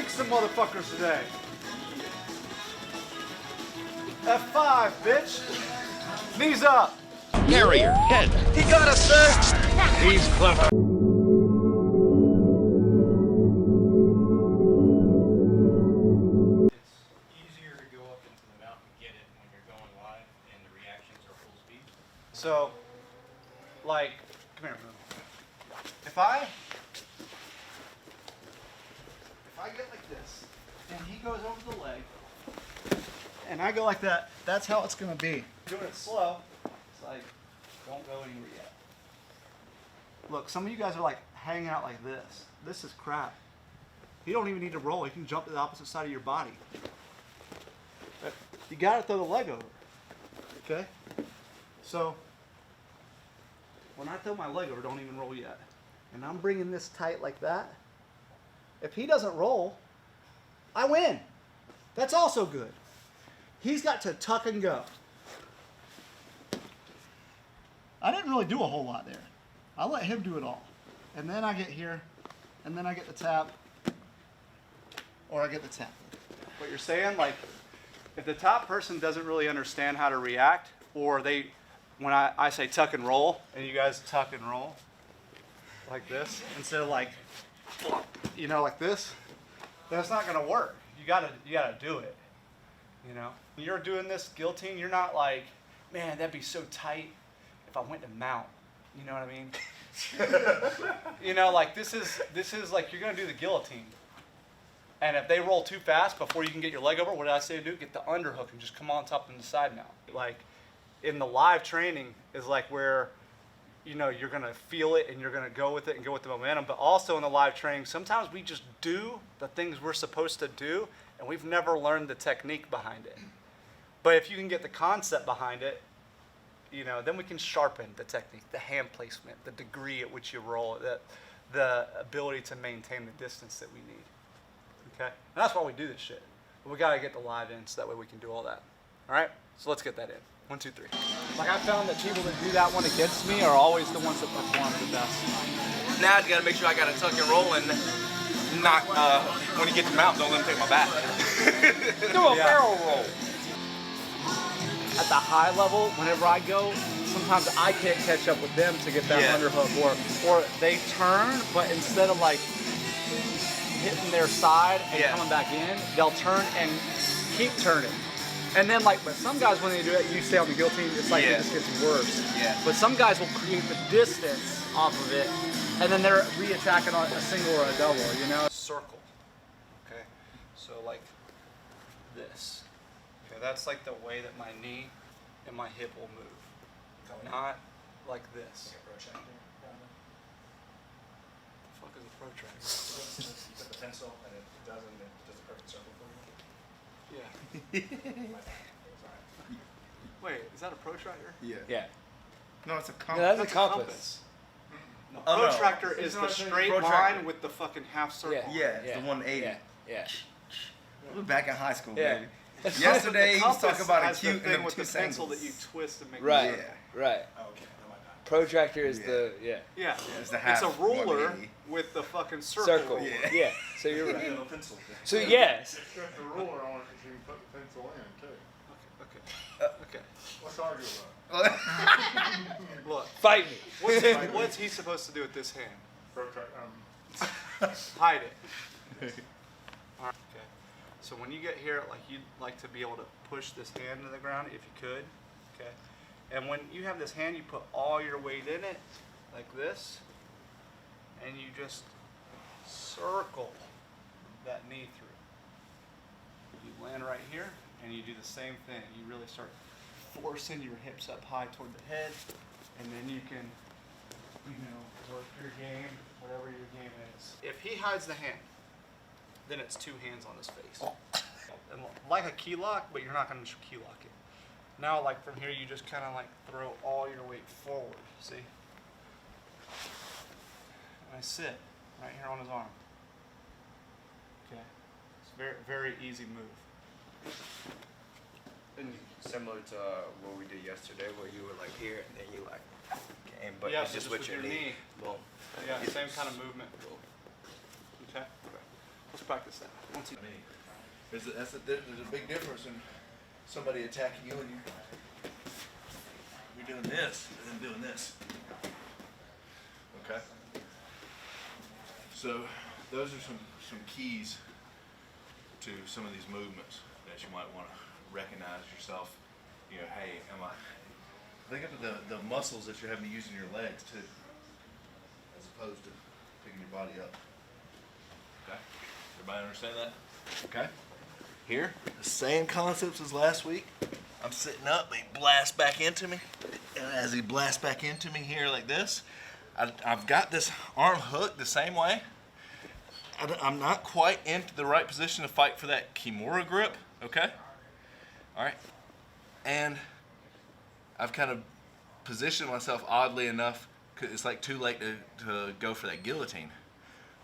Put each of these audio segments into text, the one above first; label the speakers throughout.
Speaker 1: kick some motherfuckers today. F5, bitch. Knees up.
Speaker 2: Carrier, head.
Speaker 3: He got us, sir.
Speaker 2: He's clever.
Speaker 1: So, like, come here. If I get like this, and he goes over the leg, and I go like that, that's how it's gonna be. Doing it slow, it's like, don't go anywhere yet. Look, some of you guys are like hanging out like this. This is crap. You don't even need to roll. You can jump to the opposite side of your body. But you gotta throw the leg over, okay? So, when I throw my leg over, don't even roll yet. And I'm bringing this tight like that. If he doesn't roll, I win. That's also good. He's got to tuck and go. I didn't really do a whole lot there. I let him do it all. And then I get here, and then I get the tap, or I get the tap. What you're saying, like, if the top person doesn't really understand how to react, or they, when I say tuck and roll, and you guys tuck and roll, like this, instead of like, you know, like this, that's not gonna work. You gotta do it, you know? When you're doing this guillotine, you're not like, man, that'd be so tight if I went to mount, you know what I mean? You know, like this is like, you're gonna do the guillotine. And if they roll too fast before you can get your leg over, what did I say to do? Get the underhook and just come on top and the side now. Like, in the live training is like where, you know, you're gonna feel it and you're gonna go with it and go with the momentum. But also in the live training, sometimes we just do the things we're supposed to do and we've never learned the technique behind it. But if you can get the concept behind it, you know, then we can sharpen the technique, the hand placement, the degree at which you roll, the ability to maintain the distance that we need. Okay? And that's why we do this shit. But we gotta get the live in so that way we can do all that. All right? So let's get that in. 1, 2, 3. Like, I found that people that do that one against me are always the ones that perform the best.
Speaker 3: Now I just gotta make sure I got a tuck and roll and not, when you get to mount, don't let him take my back.
Speaker 2: Do a barrel roll.
Speaker 1: At the high level, whenever I go, sometimes I can't catch up with them to get that underhook, or they turn, but instead of like hitting their side and coming back in, they'll turn and keep turning. And then, like, but some guys, when they do it, you stay on the guillotine, it's like it just gets worse. Yeah. But some guys will create the distance off of it, and then they're re-attacking on a single or a double, you know? Circle, okay? So, like this. Okay, that's like the way that my knee and my hip will move. Not like this.
Speaker 4: Like a protractor.
Speaker 1: The fuck is a protractor?
Speaker 4: You put the pencil and it does a perfect circle for you.
Speaker 1: Yeah. Wait, is that a protractor?
Speaker 5: Yeah. No, it's a compass.
Speaker 2: No, that's a compass.
Speaker 1: No,
Speaker 5: Oh, no.
Speaker 1: protractor is the straight line with the fucking half circle.
Speaker 5: Yeah, it's the 180.
Speaker 2: Yeah.
Speaker 5: We're back in high school,
Speaker 2: Yeah.
Speaker 5: baby. Yesterday, he was talking about
Speaker 1: has
Speaker 5: acute
Speaker 1: the thing
Speaker 5: and
Speaker 1: with the
Speaker 5: obtuse
Speaker 1: pencil
Speaker 5: angles.
Speaker 1: that you twist and make
Speaker 2: Right.
Speaker 1: it.
Speaker 2: Right.
Speaker 4: Oh, okay. No, my bad.
Speaker 2: Protractor is the
Speaker 1: Yeah.
Speaker 5: It's the half
Speaker 1: It's a ruler
Speaker 5: 180.
Speaker 1: with the fucking circle.
Speaker 2: circle.
Speaker 5: Yeah.
Speaker 2: Yeah. So you're
Speaker 4: Yeah,
Speaker 2: right.
Speaker 4: no pencil.
Speaker 2: So yes.
Speaker 6: It's got the ruler on it, so you can put the pencil in too.
Speaker 1: Okay.
Speaker 6: Let's argue about it.
Speaker 1: Look,
Speaker 2: Fight me.
Speaker 1: what's he supposed to do with this hand?
Speaker 6: Protract,
Speaker 1: Hide it. All right. Okay. So when you get here, like, you'd like to be able to push this hand to the ground if you could. Okay. And when you have this hand, you put all your weight in it, like this, and you just circle that knee through. You land right here, and you do the same thing. You really start forcing your hips up high toward the head, and then you can, you know, work your game, whatever your game is. If he hides the hand, then it's 2 hands on his face. And like a key lock, but you're not going to key lock it. Now, like from here, you just kind of like throw all your weight forward, see? And I sit right here on his arm. Okay. It's a very, very easy move.
Speaker 5: And similar to what we did yesterday, where you were like here and then you like came, but
Speaker 1: Yeah,
Speaker 5: it's
Speaker 1: so
Speaker 5: just with your knee. Boom.
Speaker 1: Yeah, same kind of movement. Okay. Let's practice that. 1, 2.
Speaker 7: There's a big difference in somebody attacking you and you're doing this and then doing this. Okay. So those are some keys to some of these movements that you might want to recognize yourself. You know, hey, think of the muscles that you're having to use in your legs too, as opposed to picking your body up. Okay. Everybody understand that? Okay. Here, the same concepts as last week. I'm sitting up, he blasts back into me. And as he blasts back into me here like this, I've got this arm hooked the same way. I'm not quite into the right position to fight for that Kimura grip, okay? All right. And I've kind of positioned myself oddly enough, 'cause it's like too late to go for that guillotine.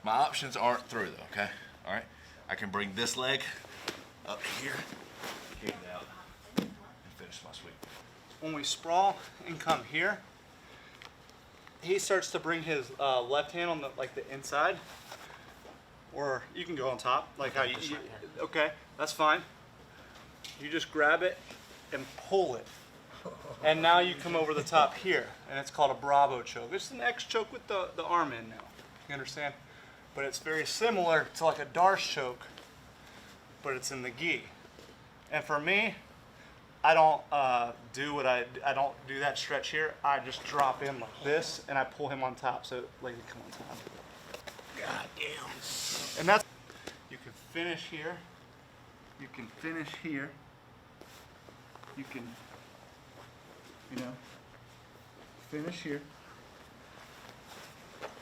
Speaker 7: My options aren't through though, okay? All right. I can bring this leg up here, kick it out, and finish my sweep.
Speaker 1: When we sprawl and come here, he starts to bring his left hand on the inside, or you can go on top, like how you okay, that's fine. You just grab it and pull it, and now you come over the top here, and it's called a Bravo choke. It's an X choke with the arm in now. You understand? But it's very similar to like a Darce choke, but it's in the gi. And for me, I don't do I don't do that stretch here. I just drop in like this, and I pull him on top. So lady, come on top. God damn. And that's, you can finish here. You can finish here. You can, finish here.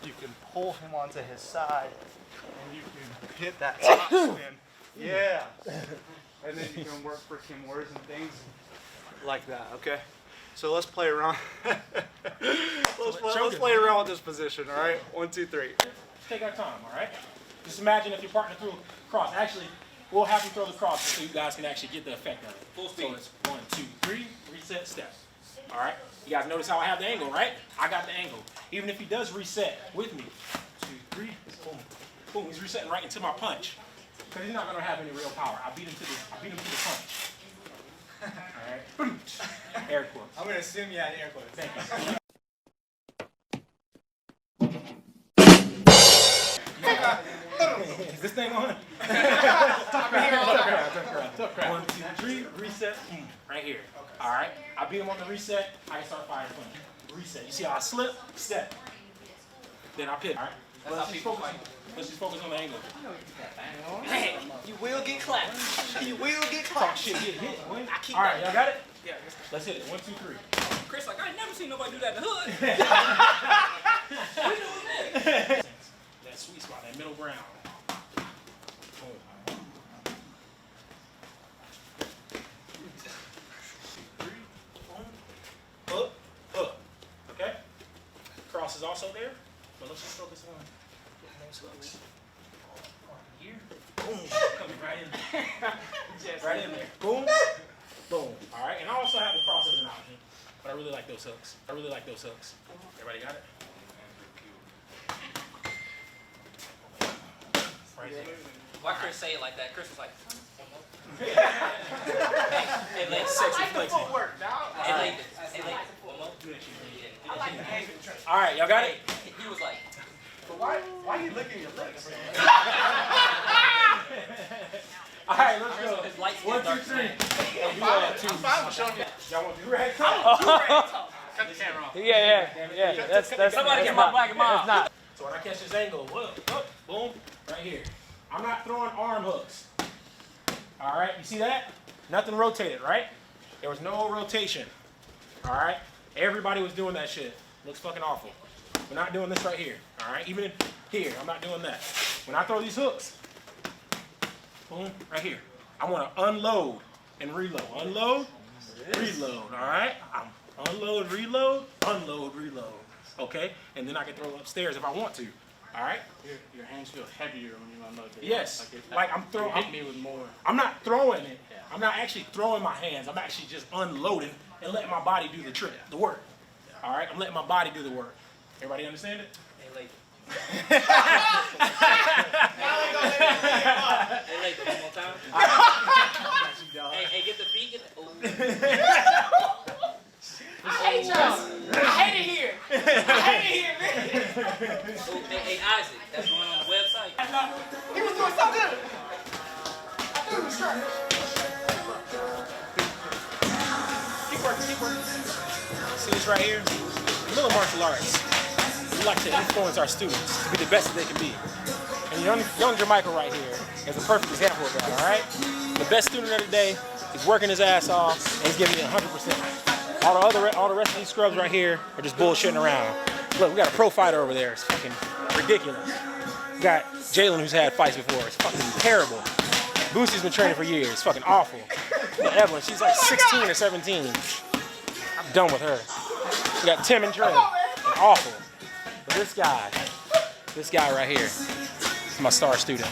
Speaker 1: You can pull him onto his side, and you can hit that top spin. Yeah. And then you can work for Kimuras and things like that, okay? So let's play around. let's play around with this position, all right? 1, 2, 3.
Speaker 4: Take our time, all right? Just imagine if your partner threw a cross. Actually, we'll have you throw the cross so you guys can actually get the effect of it. Full speed. So it's 1, 2, 3, reset, step. All right? You guys notice how I have the angle, right? I got the angle. Even if he does reset with me, 2, 3, boom, boom. He's resetting right into my punch because he's not going to have any real power. I beat him to the punch. All right? Air quotes.
Speaker 2: I'm going to assume you had air quotes.
Speaker 4: Thank you. Is this thing on? Tough crowd. 1, 2, 3, reset, right here. All right. I beat him on the reset. I can start firing punch. Reset. You see how I slip, step, then I pivot. All right. Let's just focus on the angle.
Speaker 2: Hey, you will get clapped. You will get
Speaker 4: Talk
Speaker 2: clapped.
Speaker 4: shit, get hit. Boy.
Speaker 2: I keep
Speaker 4: All right, y'all got it?
Speaker 2: Yeah.
Speaker 4: Let's hit it. 1, 2, 3.
Speaker 2: Chris, like, I ain't never seen nobody do that in the hood. We doing that.
Speaker 4: That sweet spot, that middle ground. Up. Okay? Cross is also there, but let's just focus on slowly. Here. Boom. Coming right in there. Right in there. Boom. Boom. All right. And I also have the cross as an option, but I really like those hooks. Everybody got it? Right there.
Speaker 2: Why Chris say it like that? Chris was like,
Speaker 4: Hey, let's sexy flexing.
Speaker 2: hey, one more.
Speaker 4: All right, y'all got it?
Speaker 2: He was like,
Speaker 1: Why are you licking your lips?
Speaker 4: All right, let's go.
Speaker 2: his light skin
Speaker 4: 1, 2,
Speaker 2: dark
Speaker 4: 3.
Speaker 2: skin.
Speaker 4: I'm fine with showing you. Y'all want to do rag talk?
Speaker 2: Cut the camera off.
Speaker 8: Yeah. That's
Speaker 2: Somebody get my black and mild.
Speaker 4: So when I catch this angle, boom, right here. I'm not throwing arm hooks. All right, you see that? Nothing rotated, right? There was no rotation. All right? Everybody was doing that shit. Looks fucking awful. We're not doing this right here. All right? Even in here, I'm not doing that. When I throw these hooks, boom, right here. I want to unload and reload. Unload, reload, all right? Unload, reload, unload, reload. Okay? And then I can throw upstairs if I want to. All right?
Speaker 6: Your hands feel heavier when you unload.
Speaker 4: Yes. Like I'm throwing.
Speaker 6: Hit me with more.
Speaker 4: I'm not throwing it. I'm not actually throwing my hands. I'm actually just unloading and letting my body do the trick, the work. All right? I'm letting my body do the work. Everybody understand it?
Speaker 2: Hey, lady. Hey, like, one more time. Hey, get the feet. Get the. Ooh.
Speaker 4: I hate y'all. I hate it here. I hate it here, man.
Speaker 2: Ooh, hey, Isaac, that's going on the website.
Speaker 4: He was doing so good. I threw him straight. Keep working, keep working. See this right here? Miller Martial Arts. We like to influence our students to be the best that they can be. And young Jermichael right here is a perfect example of that, all right? The best student of the day, he's working his ass off, and he's giving me 100%. All the rest of these scrubs right here are just bullshitting around. Look, we got a pro fighter over there. It's fucking ridiculous. We got Jalen, who's had fights before. It's fucking terrible. Boosie's been training for years. It's fucking awful. Evelyn, she's like 16 or 17. I'm done with her. We got Tim and Trey. And awful. But this guy right here is my star student.